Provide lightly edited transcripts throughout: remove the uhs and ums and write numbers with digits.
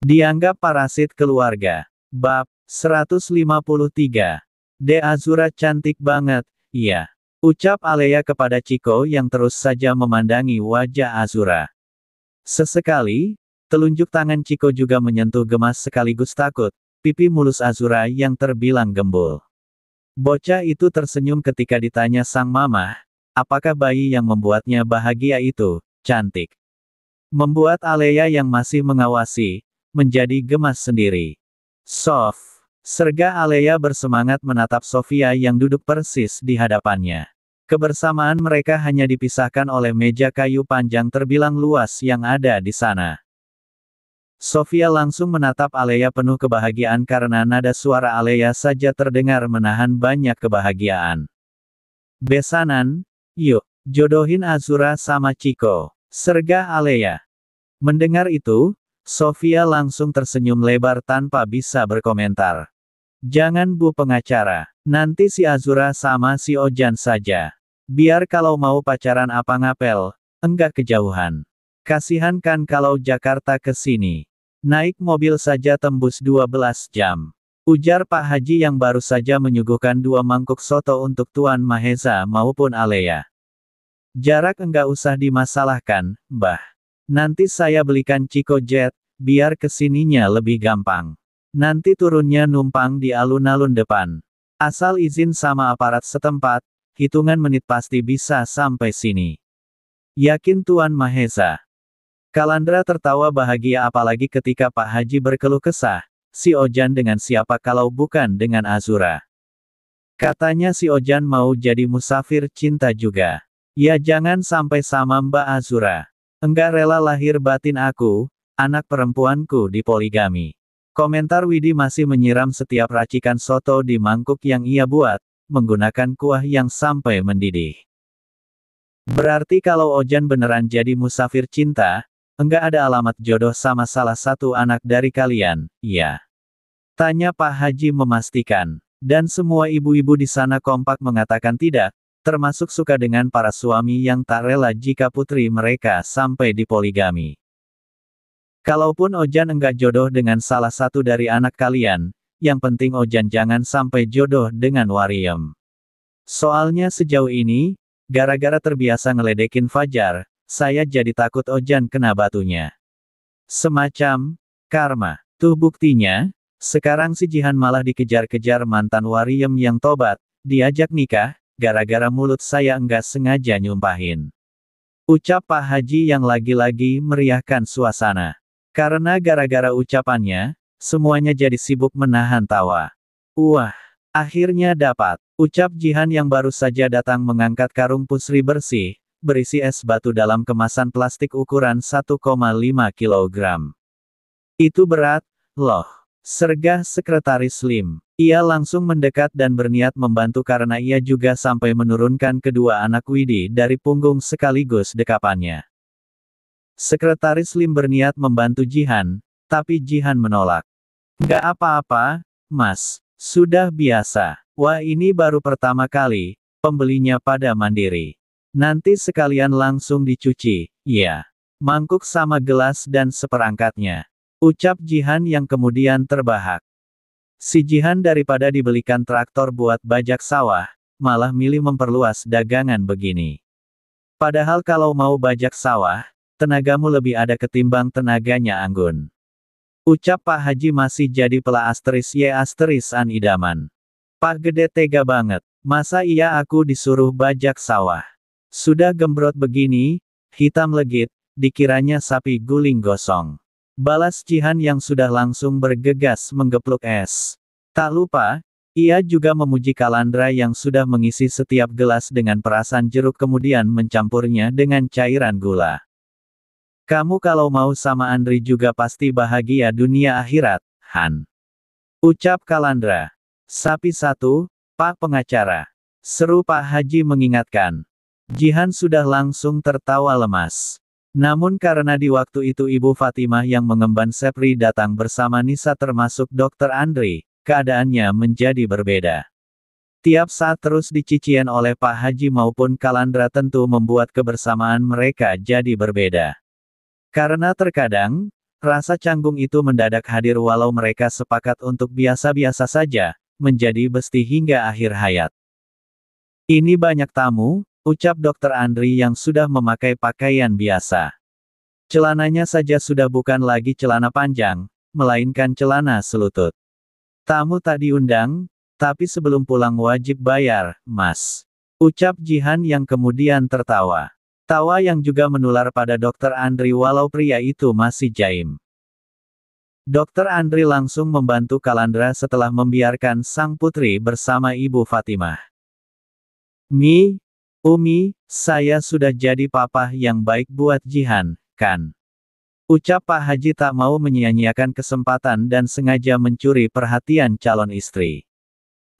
Dianggap parasit keluarga. Bab 153. De Azura cantik banget, iya. Ucap Alea kepada Chiko yang terus saja memandangi wajah Azura. Sesekali, telunjuk tangan Chiko juga menyentuh gemas sekaligus takut, pipi mulus Azura yang terbilang gembul. Bocah itu tersenyum ketika ditanya sang mamah, apakah bayi yang membuatnya bahagia itu, cantik. Membuat Alea yang masih mengawasi, menjadi gemas sendiri. Sof, serga Alea bersemangat menatap Sofia yang duduk persis di hadapannya. Kebersamaan mereka hanya dipisahkan oleh meja kayu panjang terbilang luas yang ada di sana. Sofia langsung menatap Alea penuh kebahagiaan karena nada suara Alea saja terdengar menahan banyak kebahagiaan. Besanan, yuk, jodohin Azura sama Chiko, serga Alea. Mendengar itu, Sofia langsung tersenyum lebar tanpa bisa berkomentar. Jangan Bu pengacara, nanti si Azura sama si Ojan saja. Biar kalau mau pacaran apa ngapel, enggak kejauhan. Kasihan kan kalau Jakarta ke sini. Naik mobil saja tembus 12 jam. Ujar Pak Haji yang baru saja menyuguhkan 2 mangkuk soto untuk Tuan Mahesa maupun Alea. Jarak enggak usah dimasalahkan, Mbah. Nanti saya belikan Chiko Jet, biar kesininya lebih gampang. Nanti turunnya numpang di alun-alun depan. Asal izin sama aparat setempat, hitungan menit pasti bisa sampai sini. Yakin Tuan Mahesa? Kalandra tertawa bahagia apalagi ketika Pak Haji berkeluh kesah, si Ojan dengan siapa kalau bukan dengan Azura. Katanya si Ojan mau jadi musafir cinta juga. Ya jangan sampai sama Mbak Azura. Enggak rela lahir batin aku, anak perempuanku dipoligami. Komentar Widi masih menyiram setiap racikan soto di mangkuk yang ia buat, menggunakan kuah yang sampai mendidih. Berarti kalau Ojan beneran jadi musafir cinta, enggak ada alamat jodoh sama salah satu anak dari kalian, ya? Tanya Pak Haji memastikan. Dan semua ibu-ibu di sana kompak mengatakan tidak, termasuk suka dengan para suami yang tak rela jika putri mereka sampai dipoligami. Kalaupun Ojan enggak jodoh dengan salah satu dari anak kalian, yang penting Ojan jangan sampai jodoh dengan Wariem. Soalnya sejauh ini, gara-gara terbiasa ngeledekin Fajar, saya jadi takut Ojan kena batunya. Semacam karma. Tuh buktinya, sekarang si Jihan malah dikejar-kejar mantan Wariem yang tobat, diajak nikah, gara-gara mulut saya enggak sengaja nyumpahin. Ucap Pak Haji yang lagi-lagi meriahkan suasana. Karena gara-gara ucapannya, semuanya jadi sibuk menahan tawa. Wah, akhirnya dapat. Ucap Jihan yang baru saja datang mengangkat karung pusri bersih, berisi es batu dalam kemasan plastik ukuran 1,5 kg. Itu berat, loh. Sergah Sekretaris Lim. Ia langsung mendekat dan berniat membantu karena ia juga sampai menurunkan kedua anak Widi dari punggung sekaligus dekapannya. Sekretaris Lim berniat membantu Jihan, tapi Jihan menolak. Nggak apa-apa, Mas. Sudah biasa. Wah ini baru pertama kali, pembelinya pada mandiri. Nanti sekalian langsung dicuci, ya. Mangkuk sama gelas dan seperangkatnya. Ucap Jihan yang kemudian terbahak. Si Jihan daripada dibelikan traktor buat bajak sawah, malah milih memperluas dagangan begini. Padahal kalau mau bajak sawah, tenagamu lebih ada ketimbang tenaganya Anggun. Ucap Pak Haji masih jadi pela asteris Y asteris an idaman. Pak Gede tega banget, masa iya aku disuruh bajak sawah? Sudah gembrot begini, hitam legit, dikiranya sapi guling gosong. Balas Jihan yang sudah langsung bergegas menggepluk es. Tak lupa, ia juga memuji Kalandra yang sudah mengisi setiap gelas dengan perasan jeruk kemudian mencampurnya dengan cairan gula. Kamu kalau mau sama Andri juga pasti bahagia dunia akhirat, Han. Ucap Kalandra. Sapi satu, Pak Pengacara. Seru Pak Haji mengingatkan. Jihan sudah langsung tertawa lemas. Namun karena di waktu itu Ibu Fatimah yang mengemban Sepri datang bersama Nisa termasuk Dr. Andri, keadaannya menjadi berbeda. Tiap saat terus dicicien oleh Pak Haji maupun Kalandra tentu membuat kebersamaan mereka jadi berbeda. Karena terkadang, Rasa canggung itu mendadak hadir walau mereka sepakat untuk biasa-biasa saja, menjadi besti hingga akhir hayat. Ini banyak tamu, ucap Dr. Andri yang sudah memakai pakaian biasa. Celananya saja sudah bukan lagi celana panjang, melainkan celana selutut. Tamu tak diundang, tapi sebelum pulang wajib bayar, Mas. Ucap Jihan yang kemudian tertawa. Tawa yang juga menular pada Dr. Andri walau pria itu masih jaim. Dr. Andri langsung membantu Kalandra setelah membiarkan sang putri bersama Ibu Fatimah. Umi, saya sudah jadi papa yang baik buat Jihan, kan? Ucap Pak Haji tak mau menyia-nyiakan kesempatan dan sengaja mencuri perhatian calon istri.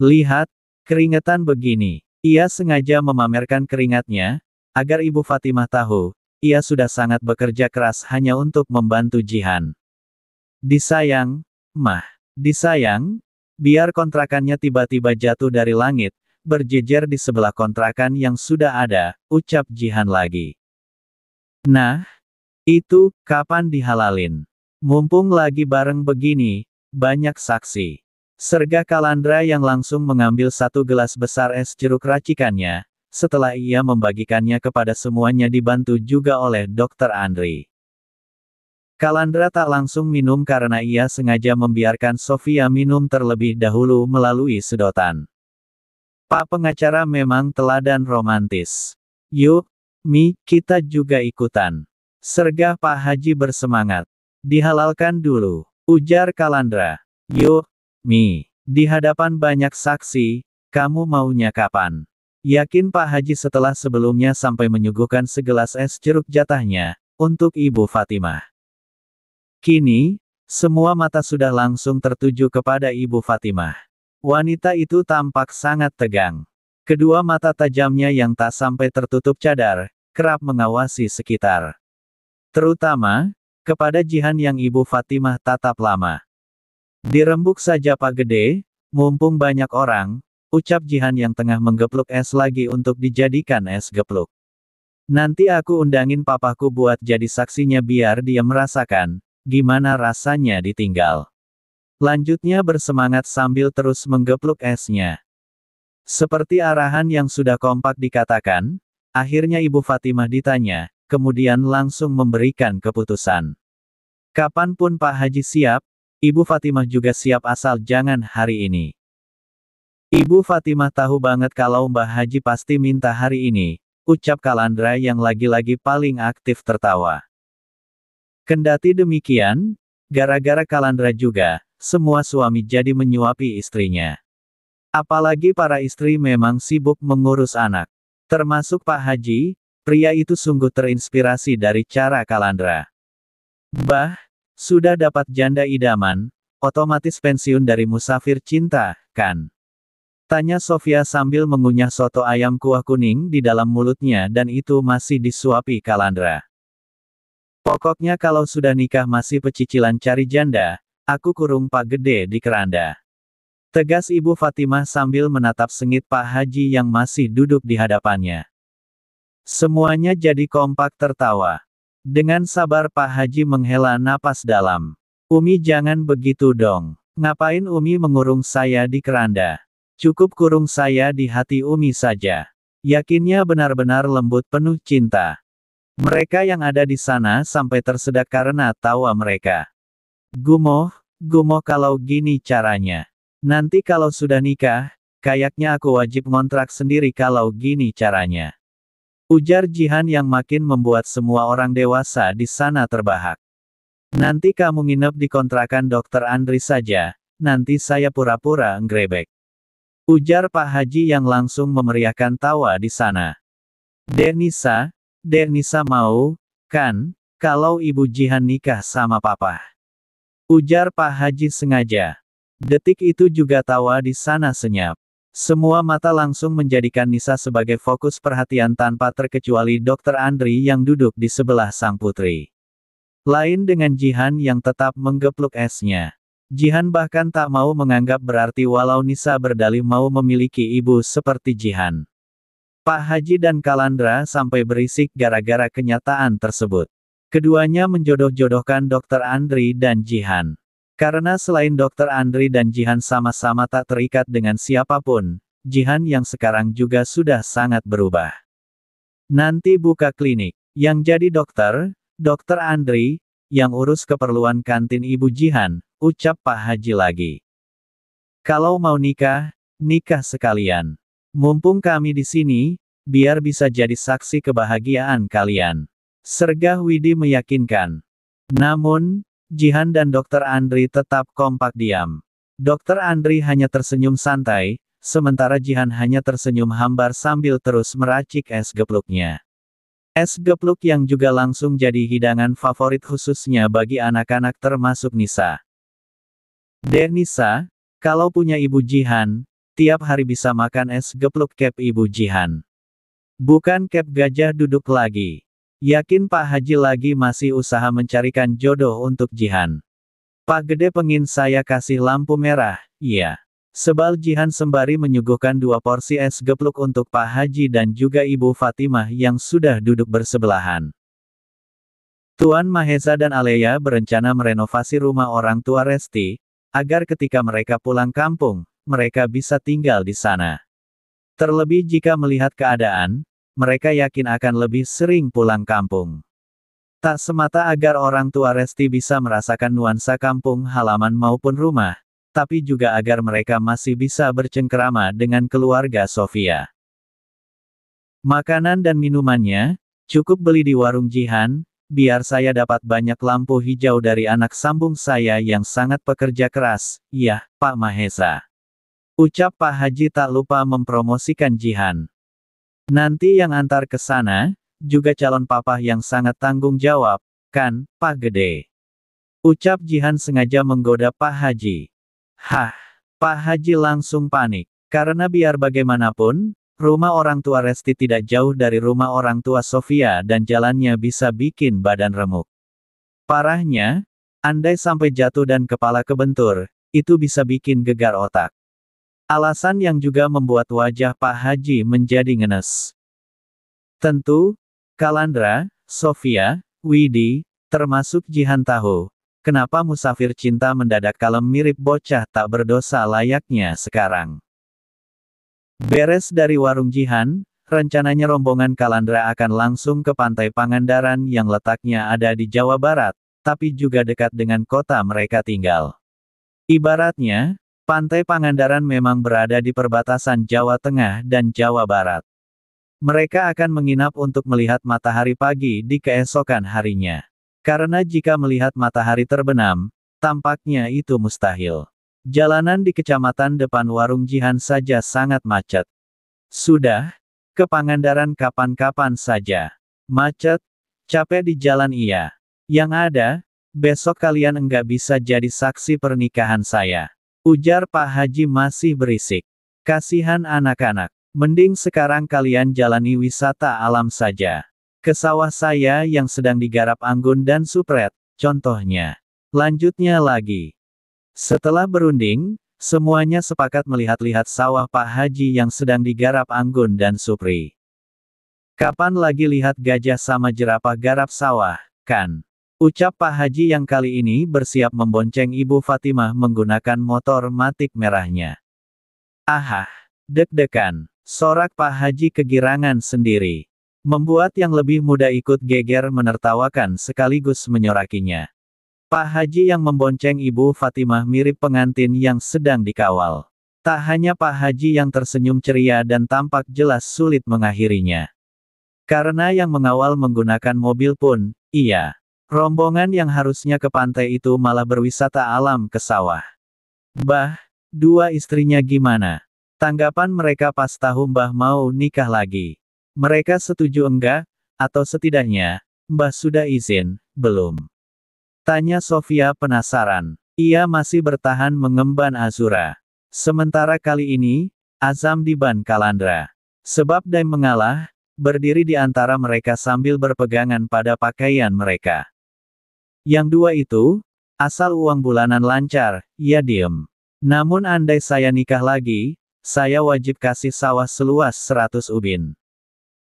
Lihat, keringetan begini. Ia sengaja memamerkan keringatnya, agar Ibu Fatimah tahu, ia sudah sangat bekerja keras hanya untuk membantu Jihan. Disayang, Mah. Disayang, biar kontrakannya tiba-tiba jatuh dari langit, berjejer di sebelah kontrakan yang sudah ada, ucap Jihan lagi. Nah, itu, kapan dihalalin? Mumpung lagi bareng begini, banyak saksi. Sergah Kalandra yang langsung mengambil satu gelas besar es jeruk racikannya, setelah ia membagikannya kepada semuanya dibantu juga oleh Dr. Andri. Kalandra tak langsung minum karena ia sengaja membiarkan Sofia minum terlebih dahulu melalui sedotan. Pak pengacara memang teladan romantis. Yuk, Mi, kita juga ikutan. Sergah Pak Haji bersemangat. Dihalalkan dulu, ujar Kalandra. Yuk, Mi, di hadapan banyak saksi, kamu maunya kapan? Yakin Pak Haji setelah sebelumnya sampai menyuguhkan segelas es jeruk jatahnya, untuk Ibu Fatimah. Kini, semua mata sudah langsung tertuju kepada Ibu Fatimah. Wanita itu tampak sangat tegang. Kedua mata tajamnya yang tak sampai tertutup cadar, kerap mengawasi sekitar. Terutama, kepada Jihan yang Ibu Fatimah tatap lama. Dirembuk saja Pak Gede, mumpung banyak orang, ucap Jihan yang tengah menggepluk es lagi untuk dijadikan es gepluk. Nanti aku undangin papaku buat jadi saksinya biar dia merasakan, gimana rasanya ditinggal. Lanjutnya bersemangat sambil terus menggepluk esnya. Seperti arahan yang sudah kompak dikatakan, akhirnya Ibu Fatimah ditanya, kemudian langsung memberikan keputusan. Kapanpun Pak Haji siap, Ibu Fatimah juga siap asal jangan hari ini. Ibu Fatimah tahu banget kalau Mbah Haji pasti minta hari ini, ucap Kalandra yang lagi-lagi paling aktif tertawa. Kendati demikian, gara-gara Kalandra juga, semua suami jadi menyuapi istrinya. Apalagi para istri memang sibuk mengurus anak. Termasuk Pak Haji, pria itu sungguh terinspirasi dari cara Kalandra. Bah, sudah dapat janda idaman, otomatis pensiun dari musafir cinta, kan? Tanya Sofia sambil mengunyah soto ayam kuah kuning di dalam mulutnya dan itu masih disuapi Kalandra. Pokoknya kalau sudah nikah masih pecicilan cari janda, aku kurung Pak Gede di keranda. Tegas Ibu Fatimah sambil menatap sengit Pak Haji yang masih duduk di hadapannya. Semuanya jadi kompak tertawa. Dengan sabar Pak Haji menghela napas dalam. Umi jangan begitu dong. Ngapain Umi mengurung saya di keranda? Cukup kurung saya di hati Umi saja. Yakinnya benar-benar lembut penuh cinta. Mereka yang ada di sana sampai tersedak karena tawa mereka. Gumoh kalau gini caranya. Nanti kalau sudah nikah, kayaknya aku wajib ngontrak sendiri kalau gini caranya. Ujar Jihan yang makin membuat semua orang dewasa di sana terbahak. Nanti kamu nginep di kontrakan Dr. Andri saja, nanti saya pura-pura ngrebek. Ujar Pak Haji yang langsung memeriahkan tawa di sana. Dek Nisa mau, kan, kalau Ibu Jihan nikah sama Papa. Ujar Pak Haji sengaja. Detik itu juga tawa di sana senyap. Semua mata langsung menjadikan Nisa sebagai fokus perhatian tanpa terkecuali Dr. Andri yang duduk di sebelah sang putri. Lain dengan Jihan yang tetap menggepluk esnya. Jihan bahkan tak mau menganggap berarti walau Nisa berdalih mau memiliki ibu seperti Jihan. Pak Haji dan Kalandra sampai berisik gara-gara kenyataan tersebut. Keduanya menjodoh-jodohkan Dr. Andri dan Jihan. Karena selain Dr. Andri dan Jihan sama-sama tak terikat dengan siapapun, Jihan yang sekarang juga sudah sangat berubah. Nanti buka klinik. Yang jadi dokter, Dr. Andri, yang urus keperluan kantin Ibu Jihan, ucap Pak Haji lagi. Kalau mau nikah, nikah sekalian. Mumpung kami di sini, biar bisa jadi saksi kebahagiaan kalian. Sergah Widi meyakinkan. Namun, Jihan dan Dr. Andri tetap kompak diam. Dr. Andri hanya tersenyum santai, sementara Jihan hanya tersenyum hambar sambil terus meracik es gepluknya. Es gepluk yang juga langsung jadi hidangan favorit khususnya bagi anak-anak termasuk Nisa. Dek Nisa, kalau punya Ibu Jihan, tiap hari bisa makan es gepluk kep Ibu Jihan. Bukan kep gajah duduk lagi. Yakin Pak Haji lagi masih usaha mencarikan jodoh untuk Jihan. Pak Gede pengin saya kasih lampu merah, iya. Sebal Jihan sembari menyuguhkan 2 porsi es gepluk untuk Pak Haji dan juga Ibu Fatimah yang sudah duduk bersebelahan. Tuan Mahesa dan Aleya berencana merenovasi rumah orang tua Resti, agar ketika mereka pulang kampung, mereka bisa tinggal di sana. Terlebih jika melihat keadaan, mereka yakin akan lebih sering pulang kampung. Tak semata agar orang tua Resti bisa merasakan nuansa kampung halaman maupun rumah, tapi juga agar mereka masih bisa bercengkerama dengan keluarga Sofia. Makanan dan minumannya, cukup beli di warung Jihan, biar saya dapat banyak lampu hijau dari anak sambung saya yang sangat pekerja keras, ya, Pak Mahesa. Ucap Pak Haji tak lupa mempromosikan Jihan. Nanti yang antar ke sana, juga calon papa yang sangat tanggung jawab, kan, Pak Gede. Ucap Jihan sengaja menggoda Pak Haji. Hah, Pak Haji langsung panik. Karena biar bagaimanapun, rumah orang tua Resti tidak jauh dari rumah orang tua Sofia dan jalannya bisa bikin badan remuk. Parahnya, andai sampai jatuh dan kepala kebentur, itu bisa bikin gegar otak. Alasan yang juga membuat wajah Pak Haji menjadi ngenes. Tentu, Kalandra, Sofia, Widi, termasuk Jihan tahu, kenapa musafir cinta mendadak kalem mirip bocah tak berdosa layaknya sekarang. Beres dari warung Jihan, rencananya rombongan Kalandra akan langsung ke Pantai Pangandaran yang letaknya ada di Jawa Barat, tapi juga dekat dengan kota mereka tinggal. Ibaratnya, Pantai Pangandaran memang berada di perbatasan Jawa Tengah dan Jawa Barat. Mereka akan menginap untuk melihat matahari pagi di keesokan harinya. Karena jika melihat matahari terbenam, tampaknya itu mustahil. Jalanan di kecamatan depan warung Jihan saja sangat macet. Sudah, ke Pangandaran kapan-kapan saja. Macet, capek di jalan iya. Yang ada, besok kalian enggak bisa jadi saksi pernikahan saya. Ujar Pak Haji masih berisik. Kasihan anak-anak. Mending sekarang kalian jalani wisata alam saja. Ke sawah saya yang sedang digarap anggun dan supret, contohnya. Lanjutnya lagi. Setelah berunding, semuanya sepakat melihat-lihat sawah Pak Haji yang sedang digarap anggun dan supri. Kapan lagi lihat gajah sama jerapah garap sawah, kan? Ucap Pak Haji yang kali ini bersiap membonceng Ibu Fatimah menggunakan motor matic merahnya. Ahah, deg-degan, sorak Pak Haji kegirangan sendiri. Membuat yang lebih muda ikut geger menertawakan sekaligus menyorakinya. Pak Haji yang membonceng Ibu Fatimah mirip pengantin yang sedang dikawal. Tak hanya Pak Haji yang tersenyum ceria dan tampak jelas sulit mengakhirinya. Karena yang mengawal menggunakan mobil pun, iya. Rombongan yang harusnya ke pantai itu malah berwisata alam ke sawah. Mbah, dua istrinya gimana? Tanggapan mereka pas tahu Mbah mau nikah lagi. Mereka setuju enggak? Atau setidaknya, Mbah sudah izin, belum? Tanya Sofia penasaran. Ia masih bertahan mengemban Azura. Sementara kali ini, Azam diban Kalandra. Sebab Daim mengalah, berdiri di antara mereka sambil berpegangan pada pakaian mereka. Yang dua itu, asal uang bulanan lancar, ia diem. Namun andai saya nikah lagi, saya wajib kasih sawah seluas 100 ubin.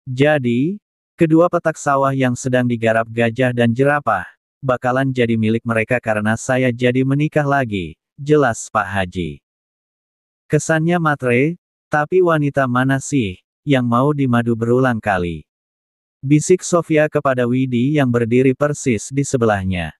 Jadi, Kedua petak sawah yang sedang digarap gajah dan jerapah, bakalan jadi milik mereka karena saya jadi menikah lagi, jelas Pak Haji. Kesannya matre, tapi wanita mana sih, yang mau dimadu berulang kali? Bisik Sofia kepada Widi yang berdiri persis di sebelahnya.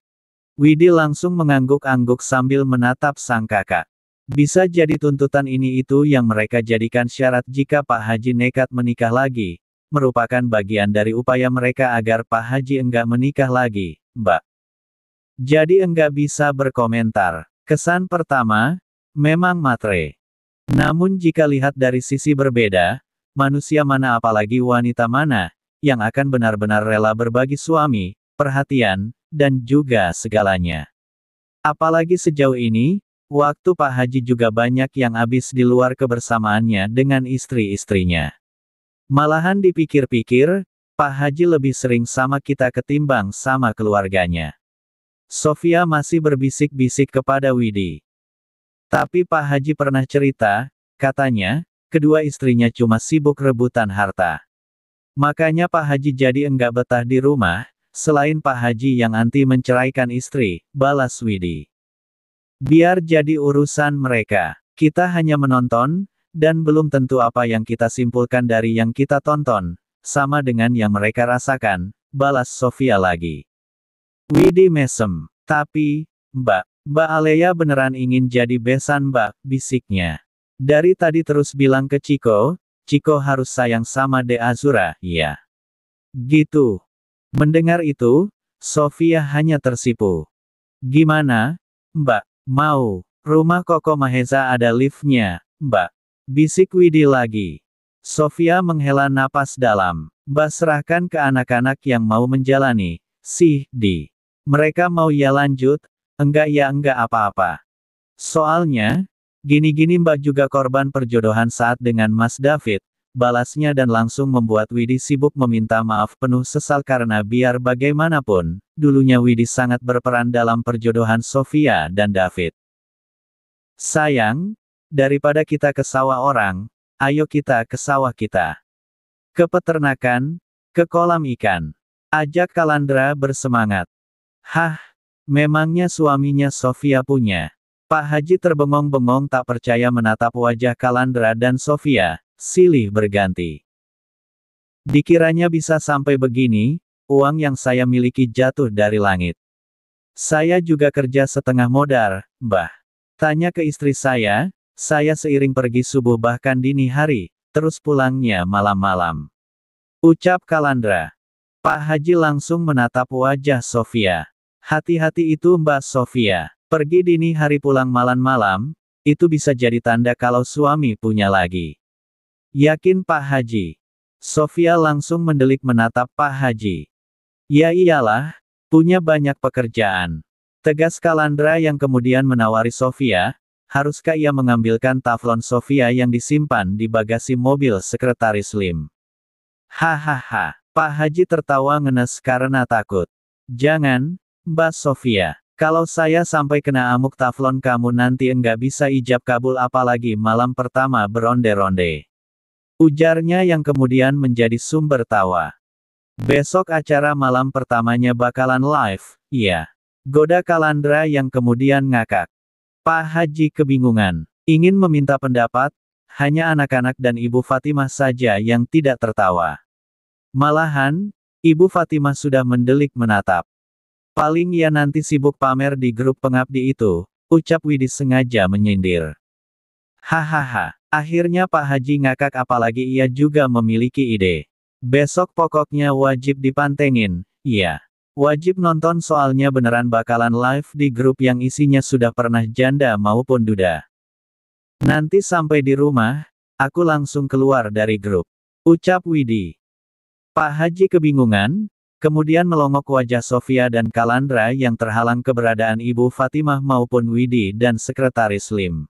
Widi langsung mengangguk-angguk sambil menatap sang kakak. Bisa jadi tuntutan ini itu yang mereka jadikan syarat jika Pak Haji nekat menikah lagi, merupakan bagian dari upaya mereka agar Pak Haji enggak menikah lagi, Mbak. Jadi enggak bisa berkomentar. Kesan pertama, memang matre. Namun jika lihat dari sisi berbeda, manusia mana apalagi wanita mana, yang akan benar-benar rela berbagi suami, perhatian, dan juga segalanya. Apalagi sejauh ini, waktu Pak Haji juga banyak yang habis di luar kebersamaannya dengan istri-istrinya. Malahan dipikir-pikir, Pak Haji lebih sering sama kita ketimbang sama keluarganya. Sofia masih berbisik-bisik kepada Widi. Tapi Pak Haji pernah cerita, katanya, kedua istrinya cuma sibuk rebutan harta. Makanya Pak Haji jadi enggak betah di rumah, selain Pak Haji yang anti menceraikan istri, balas Widi. Biar jadi urusan mereka. Kita hanya menonton, dan belum tentu apa yang kita simpulkan dari yang kita tonton, sama dengan yang mereka rasakan, balas Sofia lagi. Widi mesem. Tapi, Mbak Alea beneran ingin jadi besan Mbak, bisiknya. Dari tadi terus bilang ke Ciko harus sayang sama De Azura, ya. Gitu. Mendengar itu, Sofia hanya tersipu. Gimana, Mbak, mau? Rumah Koko Mahesa ada liftnya, Mbak. Bisik Widi lagi. Sofia menghela napas dalam. Mbak serahkan ke anak-anak yang mau menjalani. Di. Mereka mau ya lanjut, enggak ya enggak apa-apa. Soalnya, gini-gini Mbak juga korban perjodohan saat dengan Mas David, balasnya dan langsung membuat Widi sibuk meminta maaf penuh sesal karena biar bagaimanapun, dulunya Widi sangat berperan dalam perjodohan Sofia dan David. Sayang, daripada kita ke sawah orang, ayo kita ke sawah kita. Ke peternakan, ke kolam ikan. Ajak Kalandra bersemangat. Hah, memangnya suaminya Sofia punya? Pak Haji terbengong-bengong tak percaya menatap wajah Kalandra dan Sofia, silih berganti. Dikiranya bisa sampai begini, uang yang saya miliki jatuh dari langit. Saya juga kerja setengah modal, Mbah. Tanya ke istri saya seiring pergi subuh bahkan dini hari, terus pulangnya malam-malam. Ucap Kalandra. Pak Haji langsung menatap wajah Sofia. Hati-hati itu Mbak Sofia. Pergi dini hari pulang malam-malam, itu bisa jadi tanda kalau suami punya lagi. Yakin Pak Haji? Sofia langsung mendelik menatap Pak Haji. Ya iyalah, punya banyak pekerjaan. Tegas Kalandra yang kemudian menawari Sofia, haruskah ia mengambilkan taflon Sofia yang disimpan di bagasi mobil Sekretaris Lim? Hahaha, Pak Haji tertawa ngenes karena takut. Jangan, Mbak Sofia. Kalau saya sampai kena amuk taflon kamu nanti enggak bisa ijab kabul apalagi malam pertama beronde-ronde. Ujarnya yang kemudian menjadi sumber tawa. Besok acara malam pertamanya bakalan live, iya. Goda Kalandra yang kemudian ngakak. Pak Haji kebingungan. Ingin meminta pendapat, hanya anak-anak dan Ibu Fatimah saja yang tidak tertawa. Malahan, Ibu Fatimah sudah mendelik menatap. Paling ia nanti sibuk pamer di grup pengabdi itu, ucap Widi sengaja menyindir. Hahaha, akhirnya Pak Haji ngakak apalagi ia juga memiliki ide. Besok pokoknya wajib dipantengin, iya. Wajib nonton soalnya beneran bakalan live di grup yang isinya sudah pernah janda maupun duda. Nanti sampai di rumah, aku langsung keluar dari grup. Ucap Widi. Pak Haji kebingungan, kemudian melongok wajah Sofia dan Kalandra yang terhalang keberadaan Ibu Fatimah maupun Widi dan Sekretaris Lim.